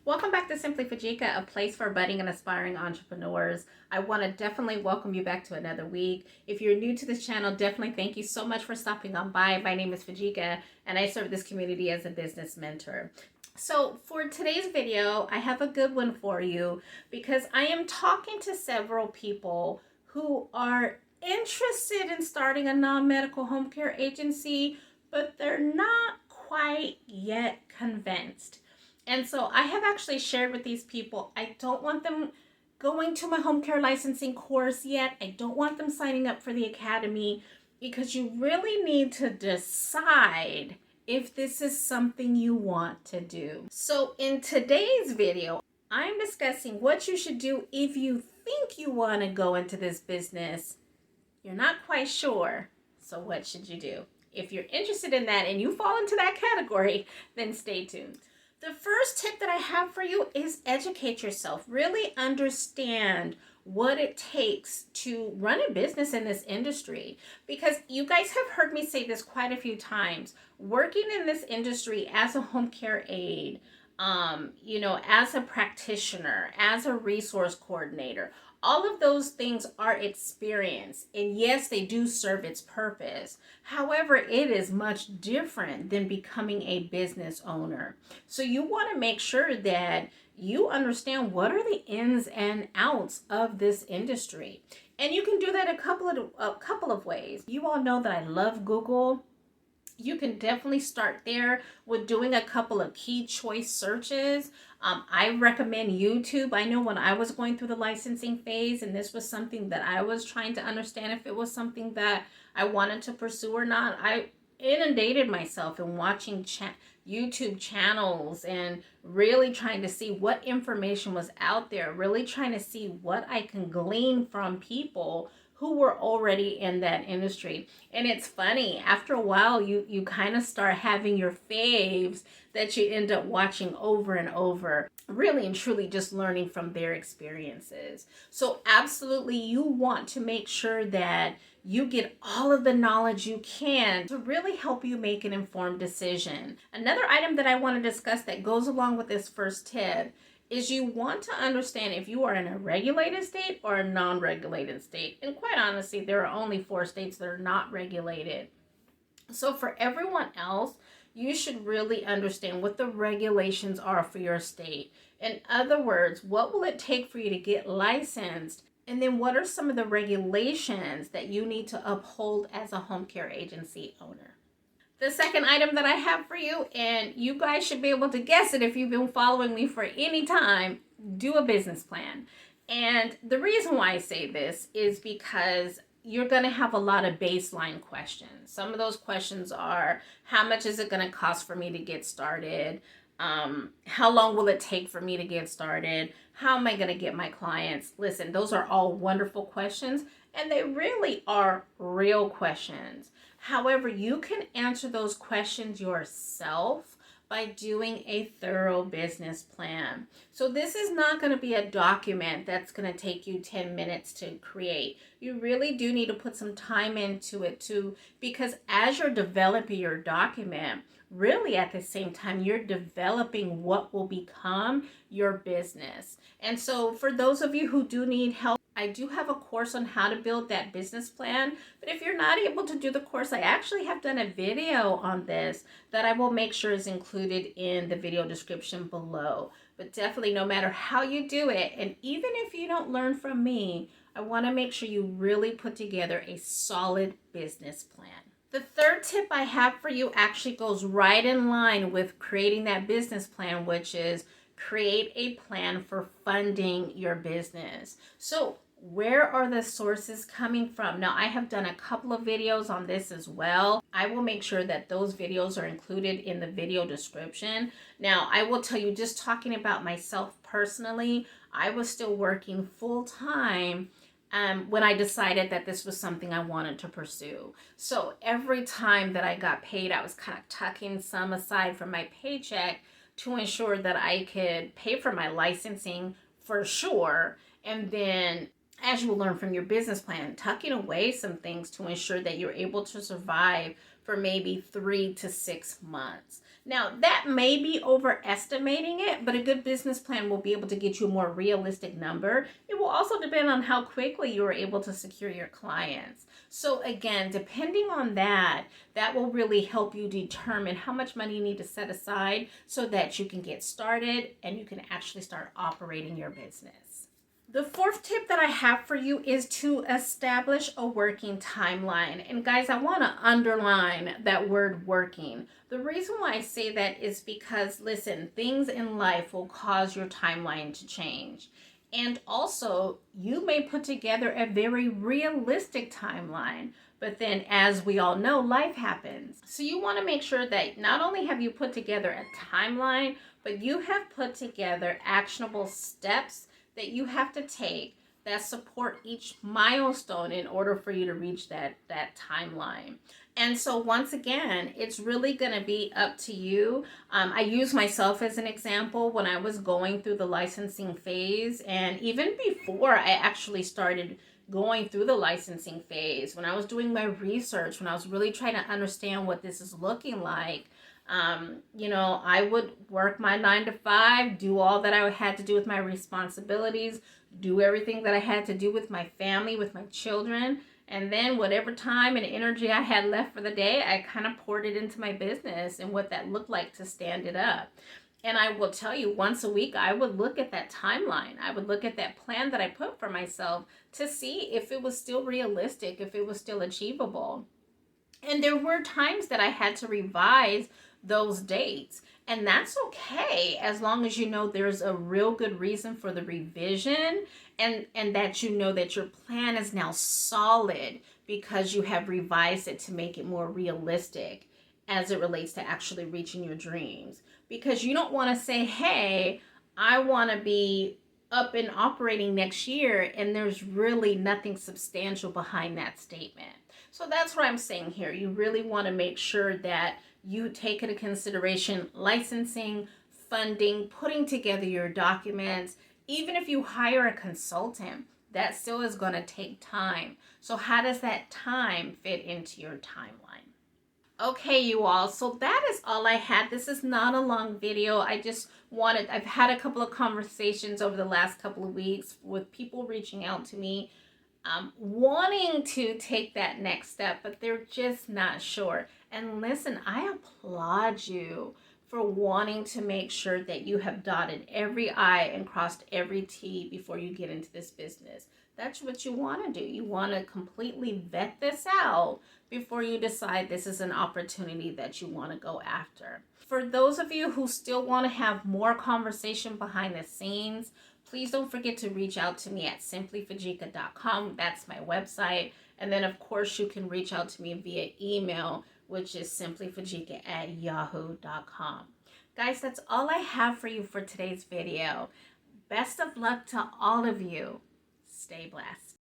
Welcome back to Simply Fujica, a place for budding and aspiring entrepreneurs. I want to definitely welcome you back to another week. If you're new to this channel, definitely thank you so much for stopping on by. My name is Fujica, and I serve this community as a business mentor. So for today's video, I have a good one for you because I am talking to several people who are interested in starting a non-medical home care agency, but they're not quite yet convinced. And so I have actually shared with these people, I don't want them going to my home care licensing course yet. I don't want them signing up for the academy because you really need to decide if this is something you want to do. So in today's video, I'm discussing what you should do if you think you want to go into this business. You're not quite sure. So what should you do? If you're interested in that and you fall into that category, then stay tuned. The first tip that I have for you is educate yourself. Really understand what it takes to run a business in this industry. Because you guys have heard me say this quite a few times. Working in this industry as a home care aide, as a practitioner, as a resource coordinator, all of those things are experience. And yes, they do serve its purpose. However, it is much different than becoming a business owner. So you want to make sure that you understand what are the ins and outs of this industry. And you can do that a couple of ways. You all know that I love Google. You can definitely start there with doing a couple of key choice searches. I recommend YouTube. I know when I was going through the licensing phase and this was something that I was trying to understand if it was something that I wanted to pursue or not, I inundated myself in watching YouTube channels and really trying to see what information was out there, really trying to see what I can glean from people who were already in that industry. And it's funny, after a while, you kind of start having your faves that you end up watching over and over, really and truly just learning from their experiences. So absolutely, you want to make sure that you get all of the knowledge you can to really help you make an informed decision. Another item that I want to discuss that goes along with this first tip is you want to understand if you are in a regulated state or a non-regulated state. And quite honestly, there are only 4 states that are not regulated. So for everyone else, you should really understand what the regulations are for your state. In other words, what will it take for you to get licensed? And then what are some of the regulations that you need to uphold as a home care agency owner? The second item that I have for you, and you guys should be able to guess it if you've been following me for any time, do a business plan. And the reason why I say this is because you're going to have a lot of baseline questions. Some of those questions are, how much is it going to cost for me to get started? How long will it take for me to get started? How am I going to get my clients? Listen, those are all wonderful questions, and they really are real questions. However, you can answer those questions yourself by doing a thorough business plan. So this is not going to be a document that's going to take you 10 minutes to create. You really do need to put some time into it too, because as you're developing your document, really at the same time, you're developing what will become your business. And so for those of you who do need help, I do have a course on how to build that business plan, but if you're not able to do the course, I actually have done a video on this that I will make sure is included in the video description below. But definitely, no matter how you do it, and even if you don't learn from me, I want to make sure you really put together a solid business plan. The third tip I have for you actually goes right in line with creating that business plan, which is create a plan for funding your business. So where are the sources coming from? Now, I have done a couple of videos on this as well. I will make sure that those videos are included in the video description. Now, I will tell you, just talking about myself personally, I was still working full time when I decided that this was something I wanted to pursue. So every time that I got paid, I was kind of tucking some aside from my paycheck to ensure that I could pay for my licensing for sure. And then, as you will learn from your business plan, tucking away some things to ensure that you're able to survive for maybe 3 to 6 months. Now, that may be overestimating it, but a good business plan will be able to get you a more realistic number. It will also depend on how quickly you are able to secure your clients. So again, depending on that, that will really help you determine how much money you need to set aside so that you can get started and you can actually start operating your business. The fourth tip that I have for you is to establish a working timeline. And guys, I want to underline that word working. The reason why I say that is because, listen, things in life will cause your timeline to change. And also, you may put together a very realistic timeline. But then, as we all know, life happens. So you want to make sure that not only have you put together a timeline, but you have put together actionable steps that you have to take that support each milestone in order for you to reach that timeline. And so once again, it's really going to be up to you. I use myself as an example when I was going through the licensing phase, and even before I actually started going through the licensing phase, when I was doing my research, when I was really trying to understand what this is looking like, I would work my 9 to 5, do all that I had to do with my responsibilities, do everything that I had to do with my family, with my children. And then whatever time and energy I had left for the day, I kind of poured it into my business and what that looked like to stand it up. And I will tell you, once a week, I would look at that timeline. I would look at that plan that I put for myself to see if it was still realistic, if it was still achievable. And there were times that I had to revise those dates. And that's okay, as long as you know there's a real good reason for the revision, and that you know that your plan is now solid because you have revised it to make it more realistic as it relates to actually reaching your dreams. Because you don't want to say, hey, I want to be up and operating next year, and there's really nothing substantial behind that statement. So that's what I'm saying here. You really want to make sure that you take into consideration licensing, funding, putting together your documents. Even if you hire a consultant, that still is going to take time. So how does that time fit into your timeline? Okay, you all, so that is all I had. This is not a long video. I've had a couple of conversations over the last couple of weeks with people reaching out to me, wanting to take that next step, but they're just not sure. And listen, I applaud you for wanting to make sure that you have dotted every I and crossed every T before you get into this business. That's what you want to do. You want to completely vet this out before you decide this is an opportunity that you want to go after. For those of you who still want to have more conversation behind the scenes, please don't forget to reach out to me at simplyfujica.com. That's my website. And then, of course, you can reach out to me via email, which is simplyfujica@yahoo.com. Guys, that's all I have for you for today's video. Best of luck to all of you. Stay blessed.